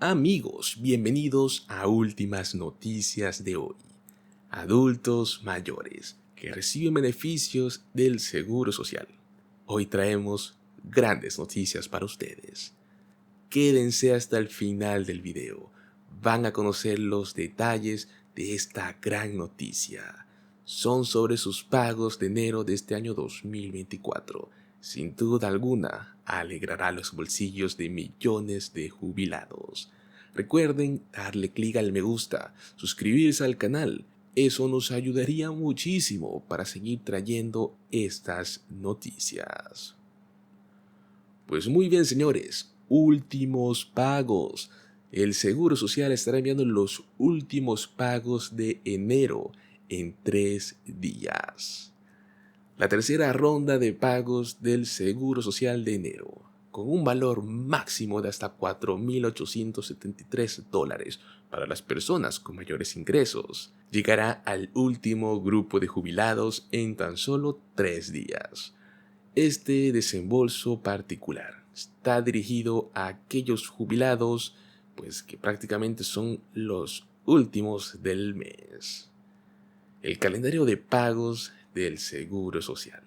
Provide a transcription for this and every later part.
Amigos, bienvenidos a Últimas Noticias de hoy. Adultos mayores que reciben beneficios del Seguro Social. Hoy traemos grandes noticias para ustedes. Quédense hasta el final del video. Van a conocer los detalles de esta gran noticia. Son sobre sus pagos de enero de este año 2024. Sin duda alguna, alegrará los bolsillos de millones de jubilados. Recuerden darle clic al me gusta, suscribirse al canal. Eso nos ayudaría muchísimo para seguir trayendo estas noticias. Pues muy bien, señores, últimos pagos. El Seguro Social estará enviando los últimos pagos de enero en 3 días. La tercera ronda de pagos del Seguro Social de enero, con un valor máximo de hasta $4,873 para las personas con mayores ingresos, llegará al último grupo de jubilados en tan solo 3 días. Este desembolso particular está dirigido a aquellos jubilados, pues que prácticamente son los últimos del mes. El calendario de pagos del Seguro Social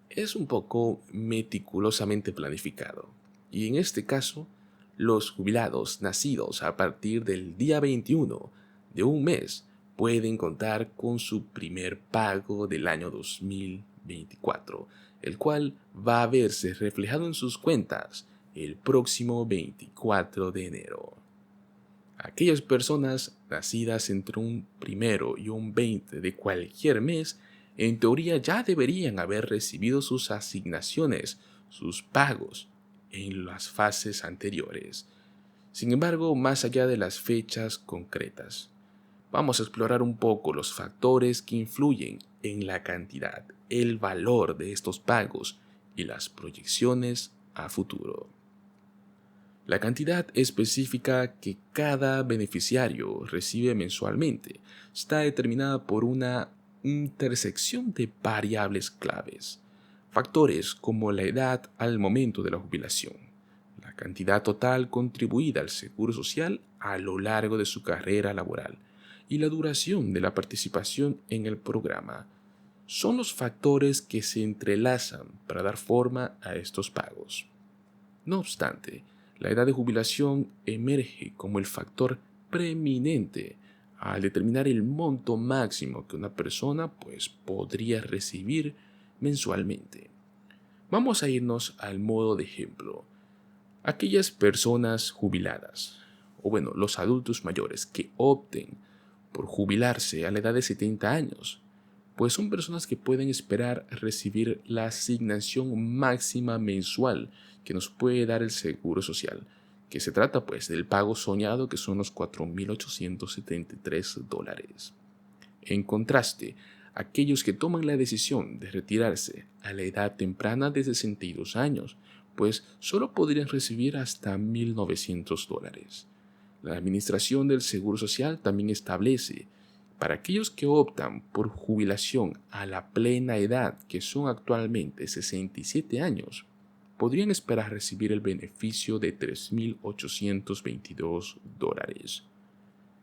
es un poco meticulosamente planificado, y en este caso, los jubilados nacidos a partir del día 21 de un mes pueden contar con su primer pago del año 2024, el cual va a verse reflejado en sus cuentas el próximo 24 de enero. Aquellas personas nacidas entre un 1 y un 20 de cualquier mes, en teoría ya deberían haber recibido sus asignaciones, sus pagos, en las fases anteriores. Sin embargo, más allá de las fechas concretas, vamos a explorar un poco los factores que influyen en la cantidad, el valor de estos pagos y las proyecciones a futuro. La cantidad específica que cada beneficiario recibe mensualmente está determinada por una intersección de variables claves, factores como la edad al momento de la jubilación, la cantidad total contribuida al Seguro Social a lo largo de su carrera laboral y la duración de la participación en el programa. Son los factores que se entrelazan para dar forma a estos pagos. No obstante, la edad de jubilación emerge como el factor preeminente al determinar el monto máximo que una persona podría recibir mensualmente. Vamos a irnos al modo de ejemplo. Aquellas personas jubiladas, los adultos mayores que opten por jubilarse a la edad de 70 años, pues son personas que pueden esperar recibir la asignación máxima mensual que nos puede dar el Seguro Social, que se trata del pago soñado, que son los $4,873. En contraste, aquellos que toman la decisión de retirarse a la edad temprana de 62 años, solo podrían recibir hasta $1,900. La Administración del Seguro Social también establece para aquellos que optan por jubilación a la plena edad, que son actualmente 67 años, podrían esperar recibir el beneficio de $3,822.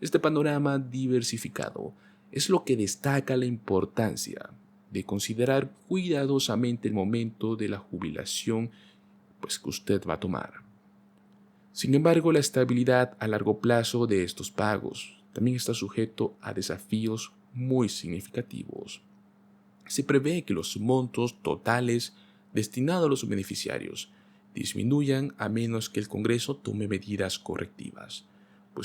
Este panorama diversificado es lo que destaca la importancia de considerar cuidadosamente el momento de la jubilación que usted va a tomar. Sin embargo, la estabilidad a largo plazo de estos pagos también está sujeto a desafíos muy significativos. Se prevé que los montos totales destinados a los beneficiarios disminuyan a menos que el Congreso tome medidas correctivas.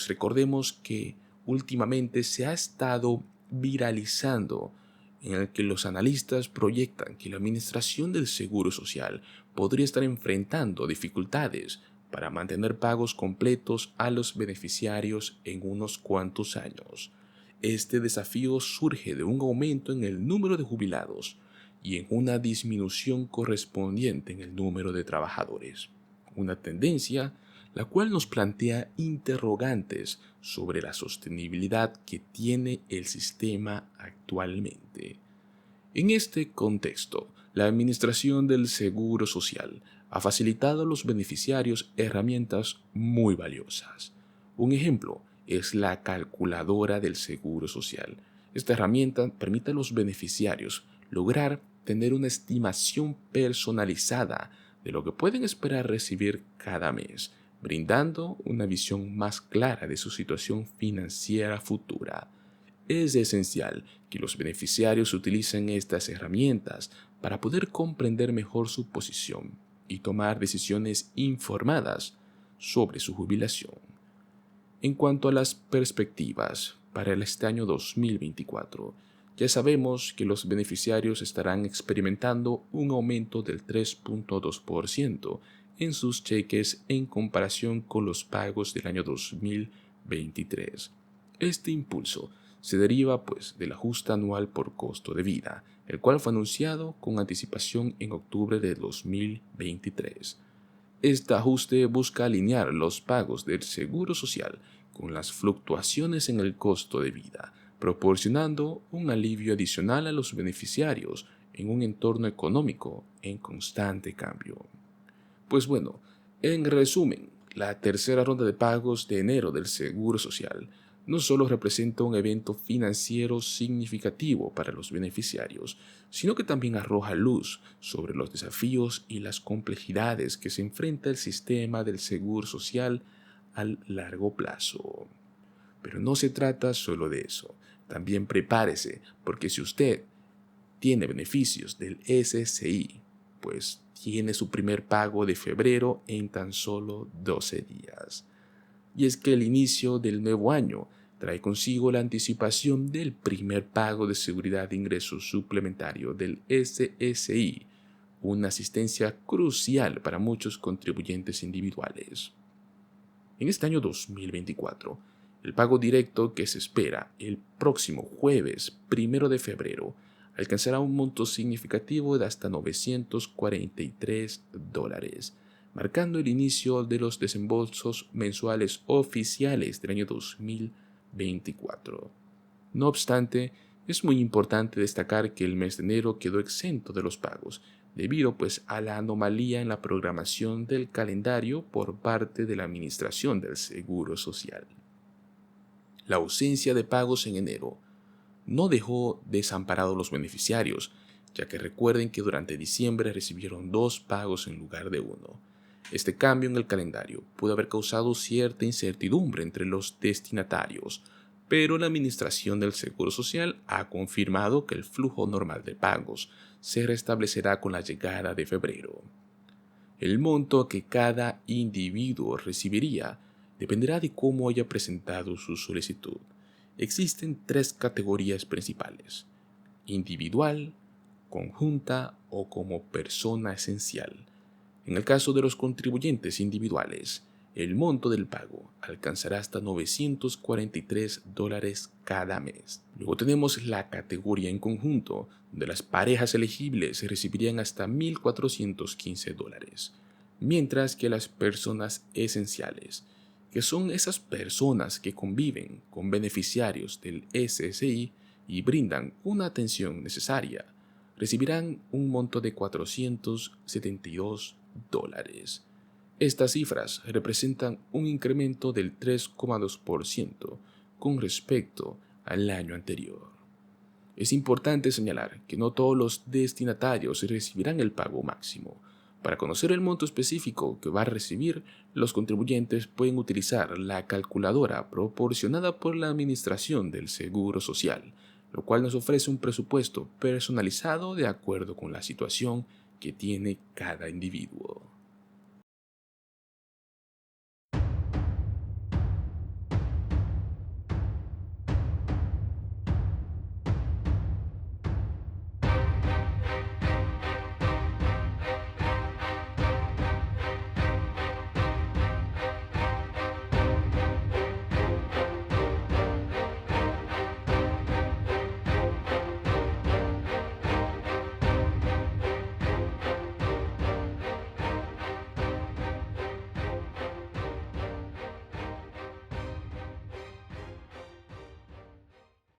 Recordemos que últimamente se ha estado viralizando en el que los analistas proyectan que la Administración del Seguro Social podría estar enfrentando dificultades para mantener pagos completos a los beneficiarios en unos cuantos años. Este desafío surge de un aumento en el número de jubilados y en una disminución correspondiente en el número de trabajadores. Una tendencia la cual nos plantea interrogantes sobre la sostenibilidad que tiene el sistema actualmente. En este contexto, la Administración del Seguro Social ha facilitado a los beneficiarios herramientas muy valiosas. Un ejemplo es la calculadora del Seguro Social. Esta herramienta permite a los beneficiarios lograr tener una estimación personalizada de lo que pueden esperar recibir cada mes, brindando una visión más clara de su situación financiera futura. Es esencial que los beneficiarios utilicen estas herramientas para poder comprender mejor su posición y tomar decisiones informadas sobre su jubilación. En cuanto a las perspectivas para este año 2024, ya sabemos que los beneficiarios estarán experimentando un aumento del 3.2% en sus cheques en comparación con los pagos del año 2023. Este impulso se deriva del ajuste anual por costo de vida, el cual fue anunciado con anticipación en octubre de 2023. Este ajuste busca alinear los pagos del Seguro Social con las fluctuaciones en el costo de vida, proporcionando un alivio adicional a los beneficiarios en un entorno económico en constante cambio. Pues bueno, en resumen, la tercera ronda de pagos de enero del Seguro Social no solo representa un evento financiero significativo para los beneficiarios, sino que también arroja luz sobre los desafíos y las complejidades que se enfrenta el sistema del Seguro Social a largo plazo. Pero no se trata solo de eso. También prepárese, porque si usted tiene beneficios del SSI, pues tiene su primer pago de febrero en tan solo 12 días. Y es que el inicio del nuevo año trae consigo la anticipación del primer pago de seguridad de ingresos suplementario del SSI, una asistencia crucial para muchos contribuyentes individuales. En este año 2024, el pago directo que se espera el próximo jueves 1 de febrero alcanzará un monto significativo de hasta $943, marcando el inicio de los desembolsos mensuales oficiales del año 2024. No obstante, es muy importante destacar que el mes de enero quedó exento de los pagos, debido a la anomalía en la programación del calendario por parte de la Administración del Seguro Social. La ausencia de pagos en enero no dejó desamparados a los beneficiarios, ya que recuerden que durante diciembre recibieron 2 pagos en lugar de 1. Este cambio en el calendario pudo haber causado cierta incertidumbre entre los destinatarios, pero la Administración del Seguro Social ha confirmado que el flujo normal de pagos se restablecerá con la llegada de febrero. El monto que cada individuo recibiría dependerá de cómo haya presentado su solicitud. Existen 3 categorías principales: individual, conjunta o como persona esencial. En el caso de los contribuyentes individuales, el monto del pago alcanzará hasta $943 cada mes. Luego tenemos la categoría en conjunto, donde las parejas elegibles recibirían hasta $1,415, mientras que las personas esenciales, que son esas personas que conviven con beneficiarios del SSI y brindan una atención necesaria, recibirán un monto de $472. Estas cifras representan un incremento del 3,2% con respecto al año anterior. Es importante señalar que no todos los destinatarios recibirán el pago máximo. Para conocer el monto específico que va a recibir, los contribuyentes pueden utilizar la calculadora proporcionada por la Administración del Seguro Social, lo cual nos ofrece un presupuesto personalizado de acuerdo con la situación que tiene cada individuo.